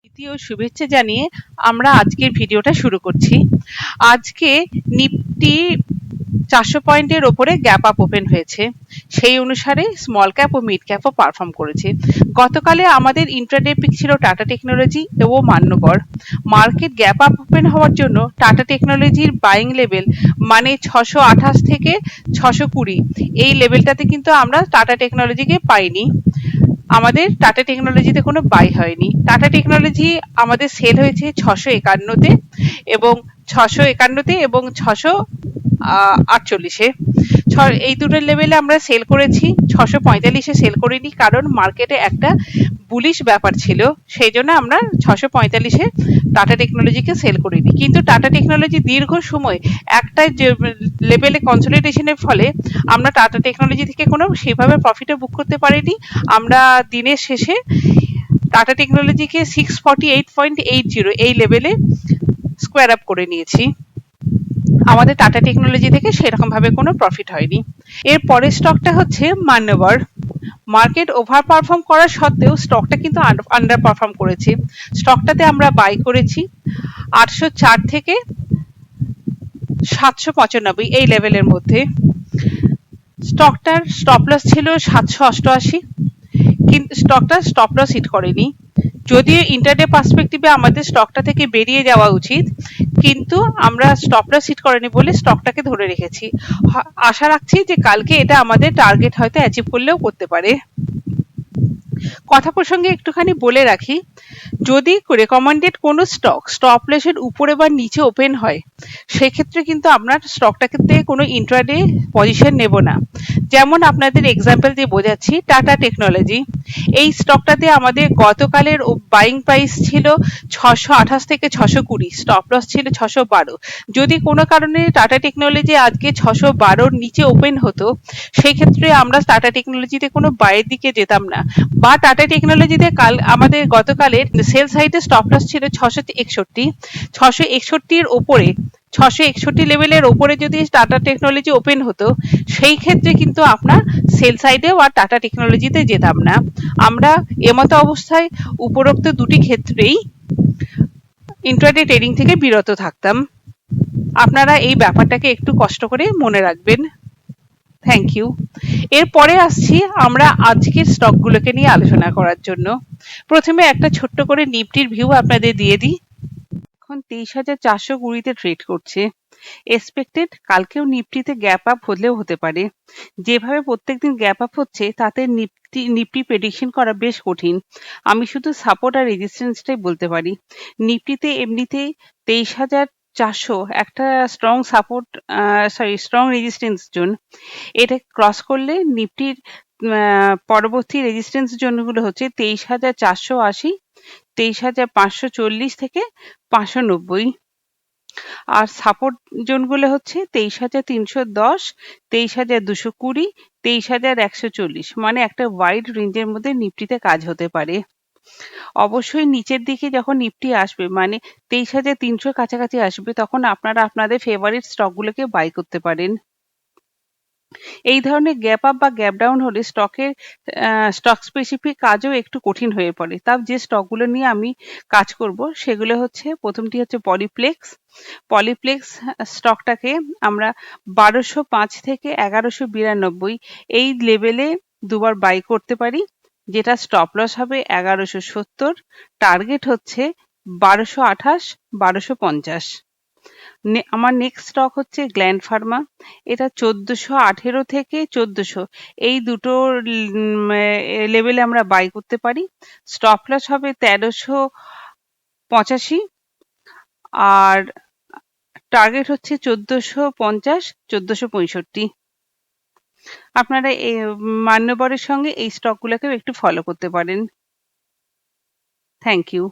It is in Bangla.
প্রীতি ও শুভেচ্ছা জানিয়ে আমরা আজকের ভিডিওটা শুরু করছি। আজকে নিফটি 400 পয়েন্টের ওপরে গ্যাপ আপ ওপেন হয়েছে। সেই অনুসারে স্মল ক্যাপ ও মিড ক্যাপও পারফর্ম করেছে। গতকালে আমাদের ইন্ট্রাডে পিক ছিল টাটা টেকনোলজি ও মান্যবর। মার্কেট গ্যাপ আপ ওপেন হওয়ার জন্য টাটা টেকনোলজির বাইং লেভেল মানে 628 থেকে 620 এই লেভেলটাতে কিন্তু আমরা টাটা টেকনোলজিকে পাইনি। আমাদের টাটা টেকনোলজিতে কোনো বাই হয়নি। টাটা টেকনোলজি আমাদের সেল হয়েছে 651 এবং 651 এবং 648 এই দুটো লেভেলে আমরা সেল করেছি। 645 সেল করিনি, কারণ মার্কেটে একটা বুলিশ ব্যাপার ছিল, সেই জন্য আমরা 645 টাটা টেকনোলজিকে সেল করিনি। কিন্তু টাটা টেকনোলজি দীর্ঘ সময় একটা লেভেলে কনসলিডেশনের ফলে আমরা টাটা টেকনোলজি থেকে কোনো সেভাবে প্রফিটও বুক করতে পারিনি। আমরা দিনের শেষে টাটা টেকনোলজিকে 648.80 এই লেভেলে স্কোয়ার আপ করে নিয়েছি। আমাদের টাটা টেকনোলজি থেকে সেরকম ভাবে কোনো প্রফিট হয়নি। এর পরের স্টকটা হচ্ছে মান্যবর। মার্কেট ওভার পারফর্ম করার সত্ত্বেও স্টকটা কিন্তু আন্ডার পারফর্ম করেছে। স্টকটাতে আমরা বাই করেছি 804 থেকে 795 এই লেভেলের মধ্যে। স্টকটার স্টপ লস ছিল 788, কিন্তু স্টকটা স্টপ লস হিট করেনি। যদিও ইন্টারডে পার্সপেক্টিভে আমাদের স্টকটা থেকে বেরিয়ে যাওয়া উচিত, কিন্তু আমরা স্টপ লস হিট করেনি বলে স্টকটাকে ধরে রেখেছি। আশা রাখছি যে কালকে এটা আমাদের টার্গেট হয়তো অ্যাচিভ করলেও করতে পারে। কথা প্রসঙ্গে একটুখানি বলে রাখি, যদি রেকমেন্ডেড কোনো স্টপ লসের উপরে বা নিচে ওপেন হয়, সেক্ষেত্রে কিন্তু আপনার স্টকটাকে কোনো ইন্ট্রাডে পজিশন নেব না। যেমন আপনাদের এক্সাম্পল দিয়ে বোঝাচ্ছি, টাটা টেকনোলজি এই স্টকটাতে আমাদের গতকালের বাইং প্রাইস ছিল 628 থেকে 620, স্টপ লস ছিল 612। যদি কোনো কারণে টাটা টেকনোলজি আজকে 612 নিচে ওপেন হতো, সেই ক্ষেত্রে আমরা টাটা টেকনোলজিতে কোনো বাইয়ের দিকে যেতাম না। বা টাটা টেকনোলজিতে আমাদের গতকালের সেল সাইডে স্টপ লস ছিল 661। 661 ওপরে 661 লেভেলের ওপরে যদি টাটা টেকনোলজি ওপেন হতো, সেই ক্ষেত্রে কিন্তু আপনার সেল সাইডেও আর টাটা টেকনোলজিতে যেতাম না। আমরা এমতো অবস্থায় উপরোক্ত দুটি ক্ষেত্রেই ইন্ট্রাডে ট্রেডিং থেকে বিরত থাকতাম। আপনারা এই ব্যাপারটাকে একটু কষ্ট করে মনে রাখবেন। Thank you. এরপরে আসছি আমরা আজকের স্টকগুলোকে নিয়ে আলোচনা করার জন্য। প্রথমে একটা ছোট্ট করে নিফটির ভিউ আপনাদের দিয়ে দিই। এখন 23,420-তে ট্রেড করছে। এক্সপেক্টেড কালকেও নিফটিতে গ্যাপ আপ হলেও হতে পারে। যেভাবে প্রত্যেকদিন গ্যাপ আপ হচ্ছে, তাতে নিফটি প্রেডিকশন করা বেশ কঠিন। আমি শুধু সাপোর্ট আর রেজিস্ট্যান্সটাই বলতে পারি। নিফটিতে এমনিতেই 23,400 একটা strong support, strong resistance zone. এটা ক্রস করলে নিফটির পরবর্তী রেজিস্ট্যান্স জোনগুলো হচ্ছে 23,480, 23,540 থেকে 590। আর সাপোর্ট জোনগুলো হচ্ছে 23,310, 23,220, 23,140। মানে একটা ওয়াইড রেঞ্জের মধ্যে নিফটিতে কাজ হতে পারে। অবশ্যই নিচের দিকে যখন নিফটি আসবে, মানে 23,300 কাছাকাছি আসবে, তখন আপনারা আপনাদের ফেভারিট স্টকগুলোকে বাই করতে পারেন। এই ধরনের গ্যাপ আপ বা গ্যাপ ডাউন হলে স্টক স্পেসিফিক কাজও একটু কঠিন হয়ে পড়ে। তাও যে স্টকগুলো নিয়ে আমি কাজ করব সেগুলো হচ্ছে, প্রথমটি হচ্ছে পলিপ্লেক্স স্টকটাকে আমরা 1205 থেকে 1192 এই লেভেলে দুবার বাই করতে পারি, যেটা স্টপ লস হবে 1170। টার্গেট হচ্ছে 1228, 1250। আমার নেক্সট স্টক হচ্ছে গ্ল্যান্ড ফার্মা। এটা 1418 থেকে 1400 এই দুটো লেভেলে আমরা বাই করতে পারি। স্টপ লস হবে 1385 আর টার্গেট হচ্ছে 1450, 1465। আপনারা এই মান্যবরের সঙ্গে এই স্টকগুলোকেও একটু ফলো করতে পারেন। Thank you.